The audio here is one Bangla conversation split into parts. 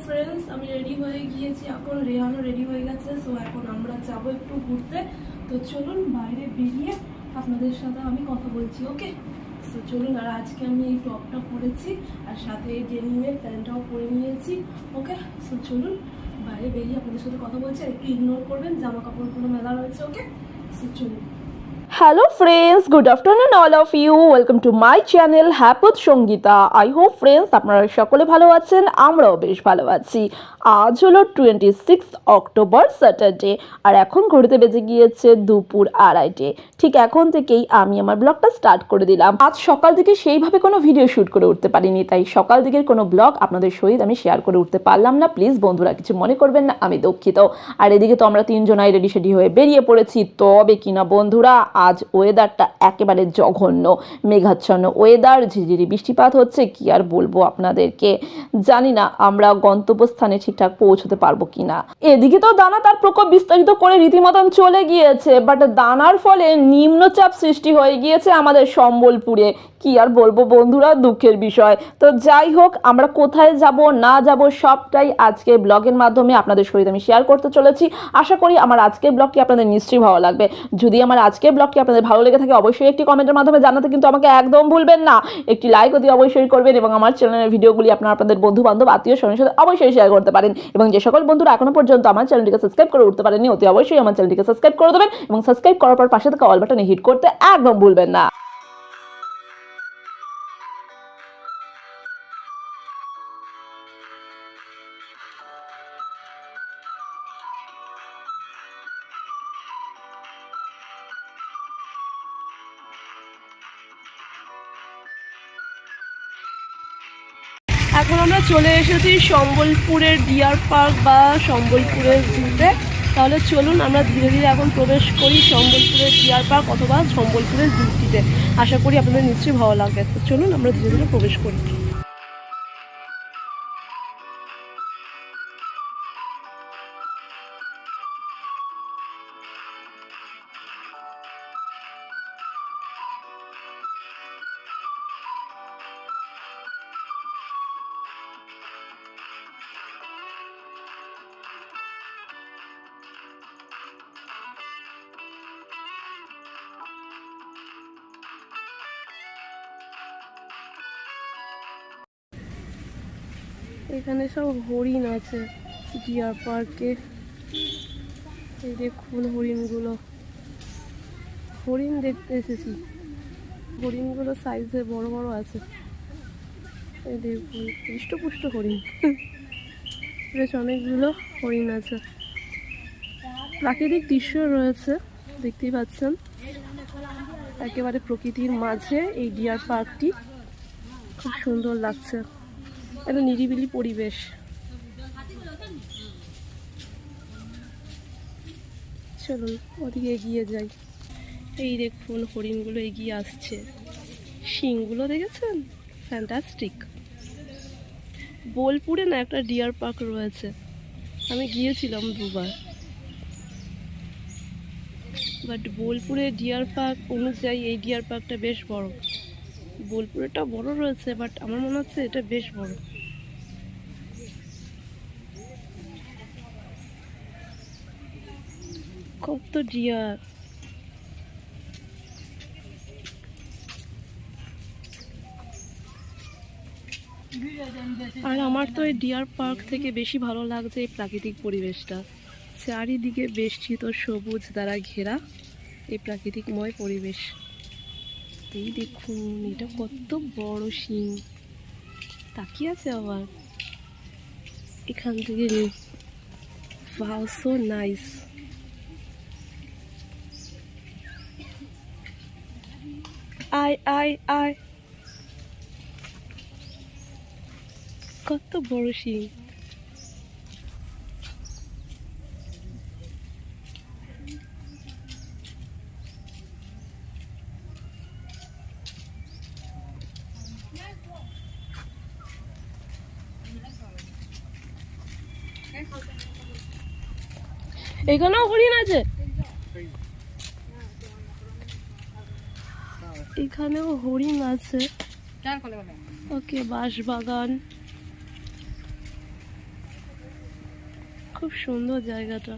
ফ্রেন্ডস, আমি রেডি হয়ে গিয়েছি, এখন রেহানও রেডি হয়ে গেছে। সো এখন আমরা যাবো একটু ঘুরতে। তো চলুন বাইরে বেরিয়ে আপনাদের সাথে আমি কথা বলছি। ওকে, সো চলুন। আর আজকে আমি এই টপটা পরেছি আর সাথে এই ডেনিমের প্যান্টটাও পরে নিয়েছি। ওকে, সো চলুন বাইরে বেরিয়ে আপনাদের সাথে কথা বলছি। আর একটু ইগনোর করবেন, জামা কাপড়গুলো মেলা রয়েছে। ওকে, সো চলুন। Hello friends, good afternoon all of you. Welcome to my channel Happy Songita. I hope friends আপনারা সকলে ভালো আছেন, আমরাও বেশ ভালো আছি। আজ হলো 26 অক্টোবর স্যাটারডে আর এখন ঘড়িতে বেজে গিয়েছে দুপুর 2:30। ঠিক এখন থেকেই আমি আমার ব্লগটা স্টার্ট করে দিলাম। আজ সকাল থেকে সেইভাবে কোনো ভিডিও শ্যুট করে উঠতে পারিনি, তাই সকাল দিকের কোনো ব্লগ আপনাদের সহিত আমি শেয়ার করে উঠতে পারলাম না। প্লিজ বন্ধুরা কিছু মনে করবেন না, আমি দুঃখিত। আর এদিকে তো আমরা তিনজনাই রেডি সেডি হয়ে বেরিয়ে পড়েছি। তবে কিনা বন্ধুরা, আজ ওয়েদারটা একেবারে জঘন্য, মেঘাচ্ছন্ন ওয়েদার, ঝিরিঝিরি বৃষ্টিপাত হচ্ছে। কি আর বলবো আপনাদেরকে, জানি না আমরা গন্তব্যস্থানে ঠিকঠাক পৌঁছতে পারবো কিনা। এদিকে তো দানা তার প্রকোপ বিস্তারিত করে রীতিমতন চলে গিয়েছে, বাট দানার ফলে নিম্নচাপ সৃষ্টি হয়ে গিয়েছে আমাদের সম্বলপুরে। কি আর বলবো বন্ধুরা, দুঃখের বিষয়। তো যাই হোক, আমরা কোথায় যাব না যাব সবটাই আজকে ব্লগের মাধ্যমে আপনাদের সহিত আমি শেয়ার করতে চলেছি। আশা করি আমার আজকের ব্লগটি আপনাদের নিশ্চয়ই ভালো লাগবে। যদি আমার আজকের ব্লগটি আপনাদের ভালো লেগে থাকে অবশ্যই একটি কমেন্টের মাধ্যমে জানাতে কিন্তু আমাকে একদম ভুলবেন না। একটি লাইক অতি অবশ্যই করবেন এবং আমার চ্যানেলের ভিডিওগুলি আপনাদের বন্ধু বান্ধব আত্মীয় স্বজনের সাথে অবশ্যই শেয়ার করতে পারেন। এবং যে সকল বন্ধুরা এখনো পর্যন্ত আমার চ্যানেলটিকে সাবস্ক্রাইব করে উঠতে পারেননি, অতি অবশ্যই আমার চ্যানেলটিকে সাবস্ক্রাইব করে দেবেন এবং সাবস্ক্রাইব করার পর পাশে থাকা অল বাটনে হিট করতে একদম ভুলবেন না। এখন আমরা চলে এসেছি সম্বলপুরের ডিয়ার পার্ক বা সম্বলপুরের জুতে। তাহলে চলুন আমরা ধীরে ধীরে এখন প্রবেশ করি সম্বলপুরের ডিয়ার পার্ক অথবা সম্বলপুরের জুটিতে। আশা করি আপনাদের নিশ্চয়ই ভালো লাগবে। তো চলুন আমরা ধীরে ধীরে প্রবেশ করি। এখানে সব হরিণ আছে ডিয়ার পার্কে। এই দেখুন হরিণগুলো, হরিণ দেখতে এসেছি। হরিণগুলো সাইজে বড় বড় আছে। এই দেখুন হৃষ্টপুষ্ট হরিণ, বেশ অনেকগুলো হরিণ আছে। প্রাকৃতিক দৃশ্য রয়েছে, দেখতেই পাচ্ছেন। একেবারে প্রকৃতির মাঝে এই ডিয়ার পার্কটি, খুব সুন্দর লাগছে। একটা নিরিবিলি পরিবেশ। চলুন ওদিকে এগিয়ে যাই। এই দেখুন হরিণগুলো এগিয়ে আসছে, শিংগুলো দেখেছেন, ফ্যান্টাস্টিক। বোলপুরে না একটা ডিয়ার পার্ক রয়েছে, আমি গিয়েছিলাম দুবার, বাট বোলপুরের ডিয়ার পার্ক অনুযায়ী এই ডিয়ার পার্কটা বেশ বড়। বোলপুরেটা বড় রয়েছে, বাট আমার মনে হচ্ছে এটা বেশ বড়। কত ডিয়ার! আর আমার তো এই ডিয়ার পার্ক থেকে বেশি ভালো লাগছে এই প্রাকৃতিক পরিবেশটা। চারিদিকে বেষ্টিত সবুজ দ্বারা ঘেরা এই প্রাকৃতিকময় পরিবেশ। এই দেখুন এটা কত বড় শিং, তাকিয়ে আছে আবার এখান থেকে। Wow, so nice. আয় আয় আয়, কত বড় শিং। এখানেও হরিণ আছে, এখানেও হরিণ আছে। ওকে, বাঁশবাগান। খুব সুন্দর জায়গাটা।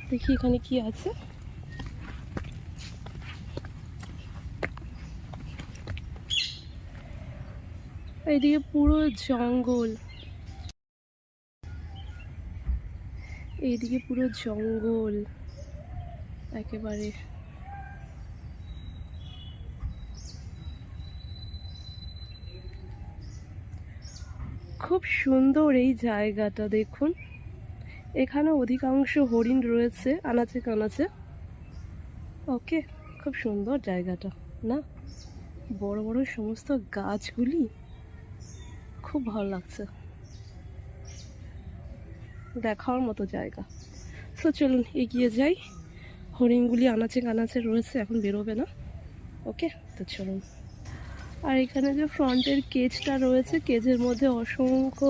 দেখি এখানে কি আছে। এইদিকে পুরো জঙ্গল, এইদিকে পুরো জঙ্গল একেবারে। খুব সুন্দর এই জায়গাটা দেখুন। এখানে অধিকাংশ হরিণ রয়েছে আনাচে কানাচে। ওকে, খুব সুন্দর জায়গাটা না, বড় বড় সমস্ত গাছগুলি, খুব ভালো লাগছে, দেখার মতো জায়গা। সো চলুন এগিয়ে যাই। হরিণগুলি আনাচে কানাচে রয়েছে, এখন বেরোবে না। ওকে, তো চলুন। আর এখানে যে ফ্রন্টের কেজটা রয়েছে, কেজের মধ্যে অসংখ্য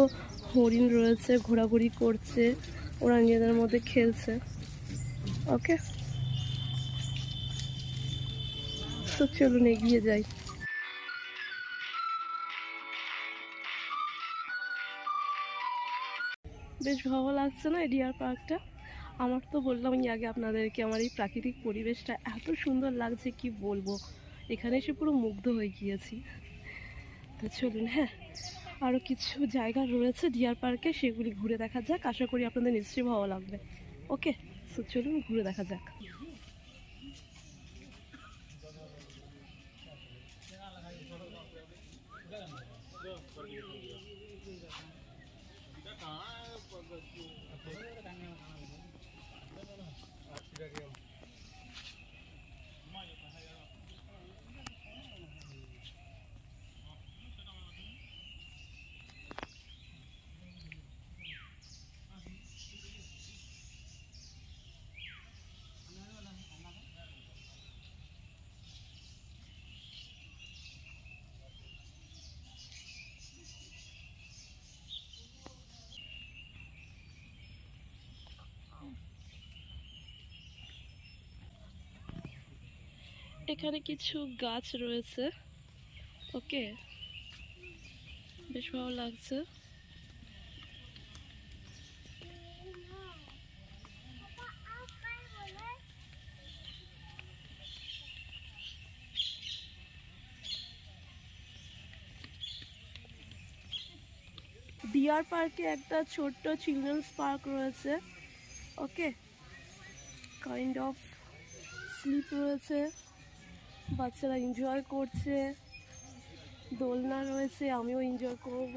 হরিণ রয়েছে, ঘোরাঘুরি করছে, ওরা নিজেদের মধ্যে খেলছে। ওকে, তো চলুন এগিয়ে যাই। বেশ ভালো লাগছে না এই ডিয়ার পার্কটা? আমার তো বললামই আগে আপনাদেরকে, আমার এই প্রাকৃতিক পরিবেশটা এত সুন্দর লাগছে কি বলবো। এখানে এসে পুরো মুগ্ধ হয়ে গিয়েছি। তো চলুন, হ্যাঁ, আরও কিছু জায়গা রয়েছে ডিয়ার পার্কে, সেগুলি ঘুরে দেখা যাক। আশা করি আপনাদের নিশ্চয়ই ভালো লাগবে। ওকে, তো চলুন ঘুরে দেখা যাক। এখানে কিছু গাছ রয়েছে। ওকে, বেশ ভালো লাগছে। ডিয়ার পার্কে একটা ছোট্ট চিলড্রেন্স পার্ক রয়েছে। ওকে, কাইন্ড অফ স্লিপ রয়েছে, বাচ্চারা এনজয় করছে, দোলনা রয়েছে, আমিও এনজয় করব।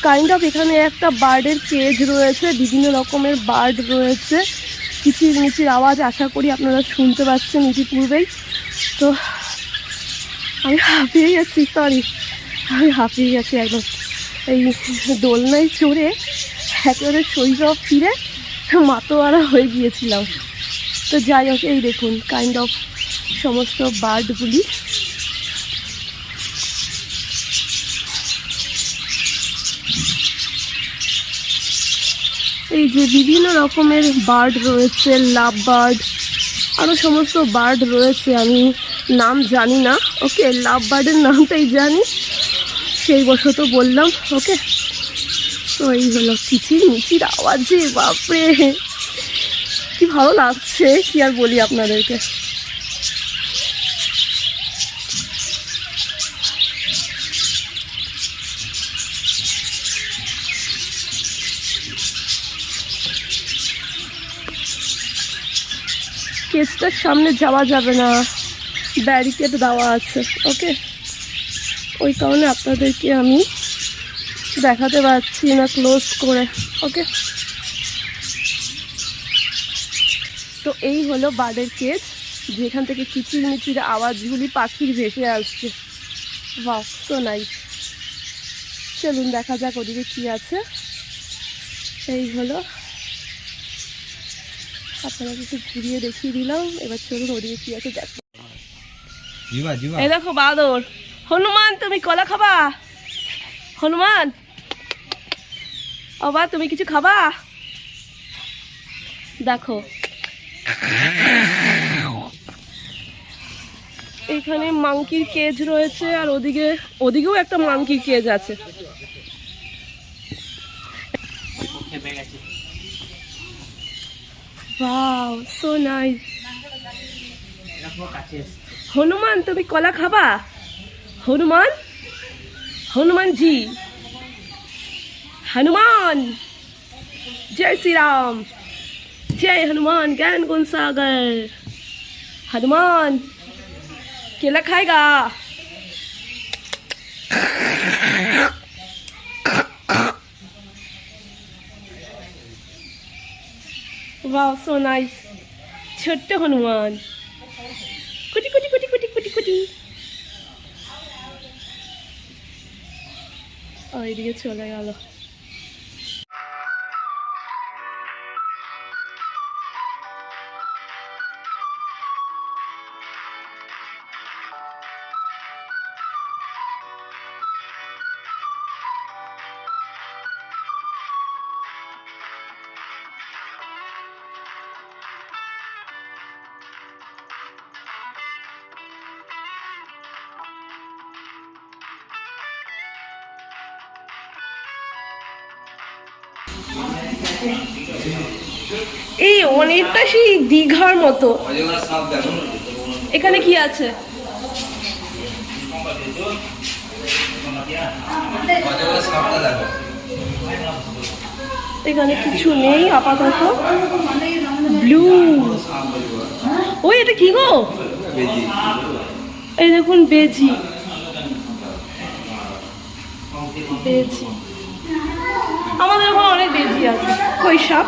কাইন্ড অফ এখানে একটা বার্ডের কেজ রয়েছে, বিভিন্ন রকমের বার্ড রয়েছে, কিচিরমিচির আওয়াজ আশা করি আপনারা শুনতে পাচ্ছেন ইতিপূর্বেই। তো আমি হাঁপিয়ে গেছি, আমি হাঁপিয়ে গেছি একদম। এই দোলনায় চড়ে একেবারে শৈশব ফিরে মাতোয়ারা হয়ে গিয়েছিলাম। তো যাই হোক, এই দেখুন কাইন্ড অফ সমস্ত বার্ডগুলি। এই যে বিভিন্ন রকমের বার্ড রয়েছে, লাভ বার্ড, আরও সমস্ত বার্ড রয়েছে, আমি নাম জানি না। ওকে, লাভ বার্ডের নামটাই জানি, সেই বশত বললাম। ওকে, তো এই হলো কিচিরমিচির আওয়াজে, বাপরে কি ভালো লাগছে, কি আর বলি আপনাদেরকে। কেসটার সামনে যাওয়া যাবে না, ব্যারিকেড দেওয়া আছে। ওকে, ওই কারণে আপনাদেরকে আমি দেখাতে পারছি না ক্লোজ করে। ওকে, তো এই হলো বার্ডের কেজ, যেখান থেকে কিচিরমিচির আওয়াজগুলি পাখির ভেসে আসছে। বাহ, সো নাইস। চলুন দেখা যাক ওদিকে কি আছে। এই হলো, আপনারা একটু ঘুরিয়ে দেখিয়ে দিলাম। এবার চলুন ওদিকে কি আছে দেখো। এই দেখো বাদর। হনুমান, তুমি কলা খাবা? হনুমান, ও বা তুমি কিছু খাবা? দেখো এখানে মাংকির কেজ রয়েছে, আর ওদিকেও একটা মাংকির কেজ আছে। Wow, so nice. হনুমান, তুমি কলা খাবা? হনুমান, হনুমান জি, हनुमान, जय श्री राम, जय हनुमान ज्ञान गुण सागर। हनुमान केला खाएगा? वाह, सो नाइस। छोटे हनुमान, कुटी कुटी कुटी कुटी कुटी कुटी। और ये चले गেল। এই অনেকটা সেই দীঘার মতো। এখানে কি আছে? এখানে কিছু নেই আপাতত। ব্লু, ওই এটা কি গো? এই দেখুন বেজি, বেজি। আমাদের ওখানে অনেক বেজি আছে। কই সাপ?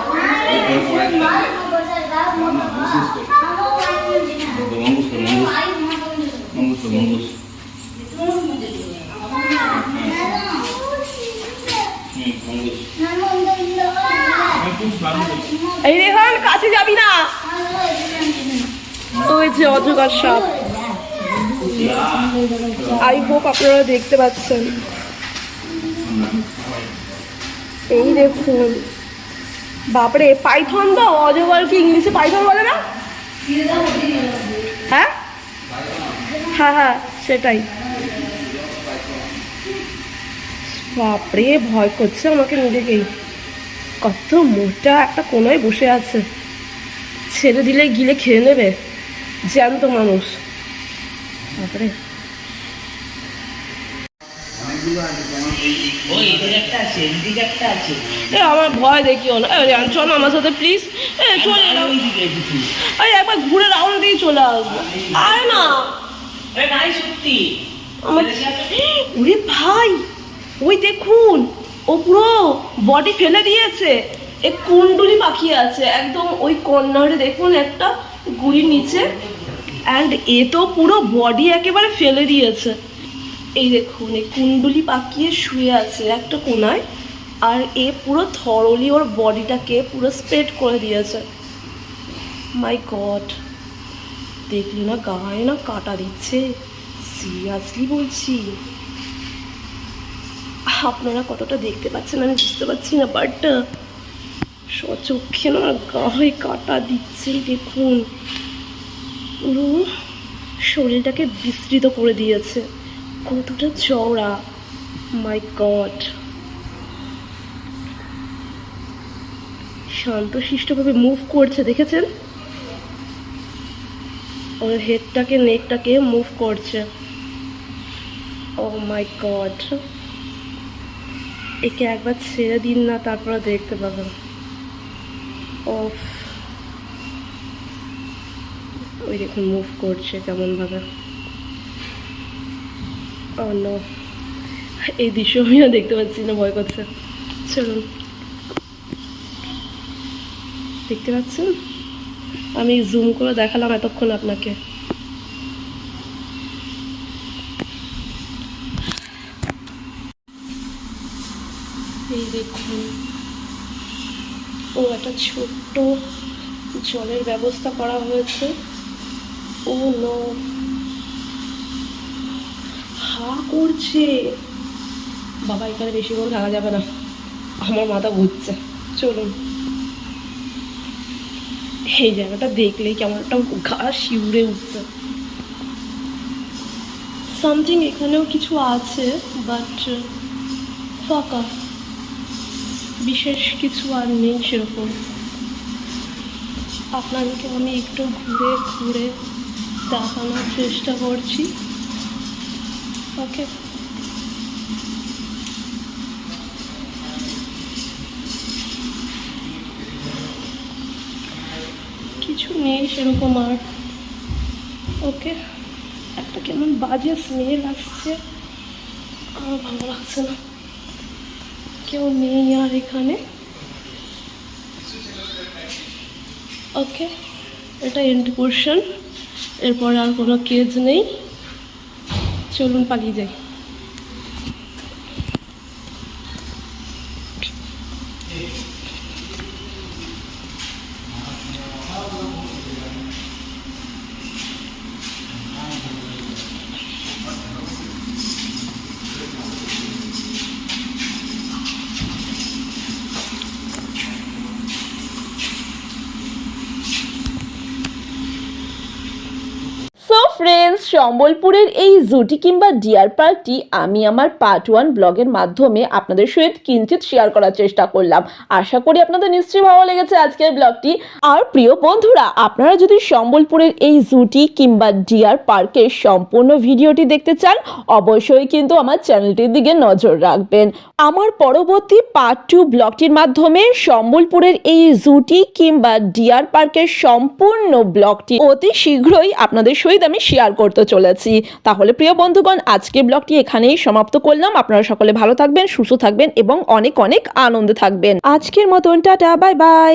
এই দেখুন, কাছে যাবি না। ওই যে অজগর সাপ। আই হোপ আপনারা দেখতে পাচ্ছেন। এই দেখুন, বাপরে, পাইথন তো। অজগর কি ইংলিশে পাইথন বলে না? হ্যাঁ হ্যাঁ হ্যাঁ, সেটাই। বাপরে, ভয় করছে আমাকে নিজেকেই। কত মোটা একটা কোনায় বসে আছে, ছেড়ে দিলে গিলে খেয়ে নেবে জ্যান্ত মানুষ। বাপরে, আমার ভয় দেখিও না। চলো আমার সাথে প্লিজ, চলে এলাম। একবার ঘুরে রাউন্ড দিয়ে চলে আসবো। আরে না, ওরে ভাই, ওই দেখুন, ও পুরো বডি ফেলে দিয়েছে। এক কুন্ডুলি পাখি আছে একদম ওই কর্নারে, দেখুন একটা গুড়ির নিচে। অ্যান্ড এ তো পুরো বডি একেবারে ফেলে দিয়েছে। এই দেখুন, এই কুন্ডুলি পাকিয়ে শুয়ে আছে একটা কোনায়, আর এ পুরো থরলি ওর বডিটাকে পুরো স্প্রেড করে দিয়েছে। মাই গড, দেখলি না গায়ে না কাটা দিচ্ছে, সিরিয়াসলি বলছি। আপনারা কতটা দেখতে পাচ্ছেন আমি বুঝতে পারছি না, বাট সচক্ষে না গায়ে কাটা দিচ্ছে। দেখুন, পুরো শরীরটাকে বিস্তৃত করে দিয়েছে, কতটা চওড়া। মাই গড, শান্তশিষ্টভাবে মুভ করছে, দেখেছেন? ওর হেডটাকে, নেকটাকে মুভ করছে। ও মাই গড, একে একবার ছেড়ে দিন না, তারপরে দেখতে পাবেন। ও ওই দেখুন মুভ করছে কেমনভাবে। নো, এই দৃশ্য আমিও দেখতে পাচ্ছি না, ভয় করছে। চলুন, দেখতে পাচ্ছেন আমি জুম করে দেখালাম এতক্ষণ আপনাকে। এই দেখুন, ও একটা ছোট্ট জলের ব্যবস্থা করা হয়েছে। ও নো, হা করছে। বাবা, এখানে বেশিক্ষণ থাকা যাবে না, আমার মাথা ঘুরছে। চলুন, এই জায়গাটা দেখলেই কেমন একটা গা শিউরে উঠছে। সামথিং এখানেও কিছু আছে, বাট ফাঁকা, বিশেষ কিছু আর নেই সেরকম। আপনাদেরকে আমি একটু ঘুরে ঘুরে দেখানোর চেষ্টা করছি। ওকে, কিছু নেই সেরকম আর। ওকে, একটা কেমন বাজে স্মেল আসছে, আমার ভালো লাগছে না। কেউ নেই আর এখানে। ওকে, এটা এন্ড পোর্শন, এরপর আর কোনো কেজ নেই। চলুন পালিয়ে যাই। সো ফ্রেন্ডস, সম্বলপুরের এই জুটি কিংবা ডিয়ার পার্কটি আমি আমার পার্ট 1 ব্লগের মাধ্যমে আপনাদের সহিত কিঞ্চিত শেয়ার করার চেষ্টা করলাম। আশা করি আপনাদের নিশ্চয়ই ভালো লেগেছে আজকের ব্লগটি। আর প্রিয় বন্ধুরা, আপনারা যদি সম্বলপুরের এই জুটি কিংবা ডিয়ার পার্কের সম্পূর্ণ ভিডিওটি দেখতে চান, অবশ্যই কিন্তু আমার চ্যানেলটির দিকে নজর রাখবেন। আমার পরবর্তী পার্ট 2 ব্লগটির মাধ্যমে সম্বলপুরের এই জুটি কিংবা ডিয়ার পার্কের সম্পূর্ণ ব্লগটি অতি শীঘ্রই আপনাদের সহিত আমি শেয়ার করতে চলেছি। তাহলে প্রিয় বন্ধুগণ, আজকের ব্লগটি এখানেই সমাপ্ত করলাম। আপনারা সকলে ভালো থাকবেন, সুস্থ থাকবেন এবং অনেক অনেক আনন্দে থাকবেন। আজকের মতন টাটা, বাই বাই।